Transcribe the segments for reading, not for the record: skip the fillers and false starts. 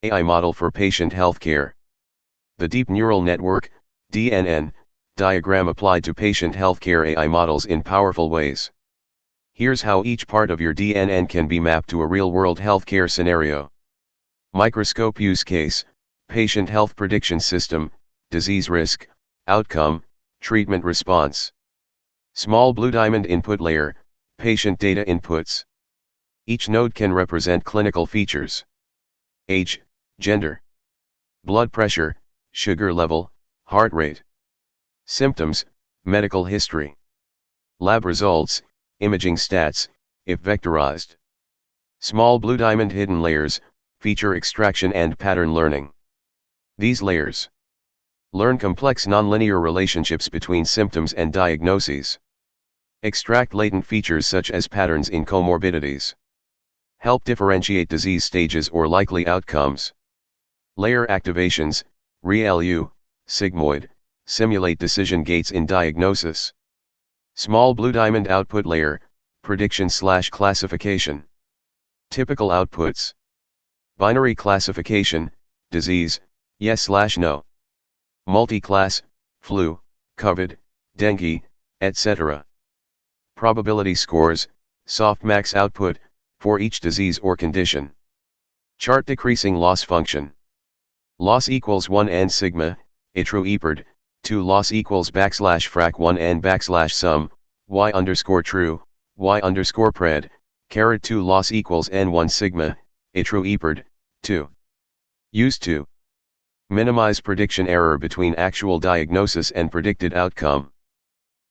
AI model for patient healthcare. The Deep Neural Network, DNN, diagram applied to patient healthcare AI models in powerful ways. Here's how each part of your DNN can be mapped to a real-world healthcare scenario. Microscope use case, patient health prediction system, disease risk, outcome, treatment response. Small blue diamond input layer, patient data inputs. Each node can represent clinical features. Age, gender, blood pressure, sugar level, heart rate. Symptoms, medical history. Lab results, imaging stats, if vectorized. Small blue diamond hidden layers, feature extraction and pattern learning. These layers learn complex nonlinear relationships between symptoms and diagnoses. Extract latent features such as patterns in comorbidities. Help differentiate disease stages or likely outcomes. Layer activations, ReLU, sigmoid, simulate decision gates in diagnosis. Small blue diamond output layer, prediction/classification. Typical outputs. Binary classification, disease, yes/no. Multi-class, flu, COVID, dengue, etc. Probability scores, softmax output, for each disease or condition. Chart decreasing loss function. Loss equals 1 and sigma, true EPERD, 2 loss equals \frac 1 and \sum, y underscore true, y underscore pred, caret 2 loss equals n1 sigma, true EPERD, 2. Used to minimize prediction error between actual diagnosis and predicted outcome.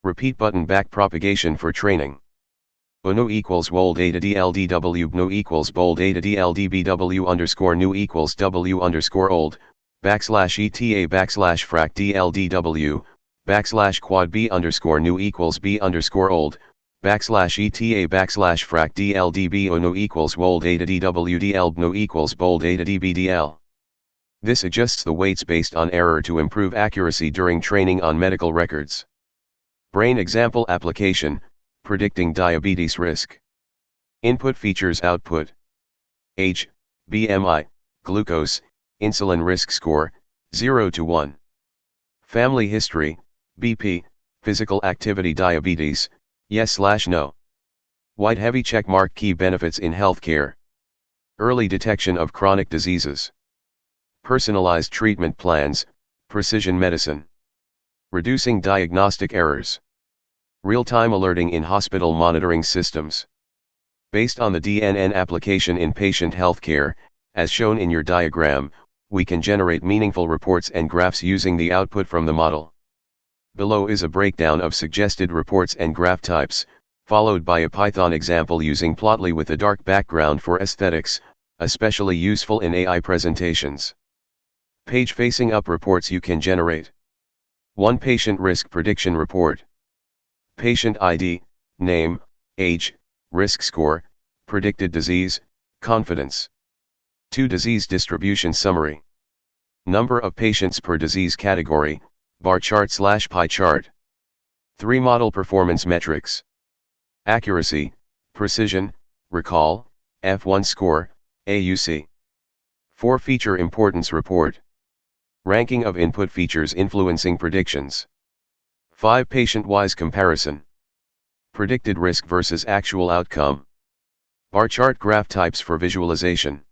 Repeat button back propagation for training. UNO equals bold A to DLDW BNO equals bold A to DLDBW underscore new equals W underscore old, \ETA \frac DLDW, \quad B underscore new equals B underscore old, \ETA \frac DLDB UNO equals bold A to DWDL BNO equals bold A to DBDL. This adjusts the weights based on error to improve accuracy during training on medical records. Brain example application, predicting diabetes risk. Input features output. Age, BMI, glucose, insulin risk score, 0 to 1. Family history, BP, physical activity diabetes, yes/no. White heavy checkmark key benefits in healthcare. Early detection of chronic diseases. Personalized treatment plans, precision medicine. Reducing diagnostic errors. Real-time alerting in hospital monitoring systems. Based on the DNN application in patient healthcare, as shown in your diagram, we can generate meaningful reports and graphs using the output from the model. Below is a breakdown of suggested reports and graph types, followed by a Python example using Plotly with a dark background for aesthetics, especially useful in AI presentations. Page facing up reports you can generate. 1 Patient Risk Prediction Report. Patient ID, name, age, risk score, predicted disease, confidence. 2 Disease Distribution Summary. Number of patients per disease category, bar chart/pie chart. 3 Model Performance Metrics. Accuracy, precision, recall, F1 score, AUC. 4 Feature Importance Report. Ranking of input features influencing predictions. 5 Patient-wise comparison. Predicted risk versus actual outcome. Bar chart graph types for visualization.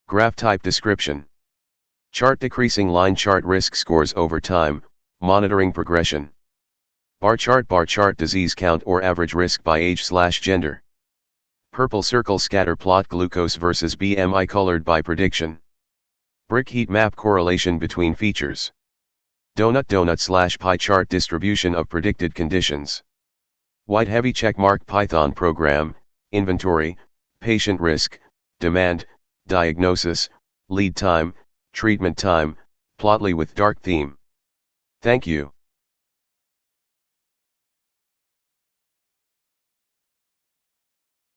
Graph type description. Chart decreasing line chart risk scores over time, monitoring progression. Bar chart disease count or average risk by age/gender. Purple circle scatter plot glucose versus BMI colored by prediction. Brick heat map correlation between features. Donut/pie chart distribution of predicted conditions. White heavy checkmark Python program, inventory, patient risk, demand, diagnosis, lead time, treatment time, Plotly with dark theme. Thank you.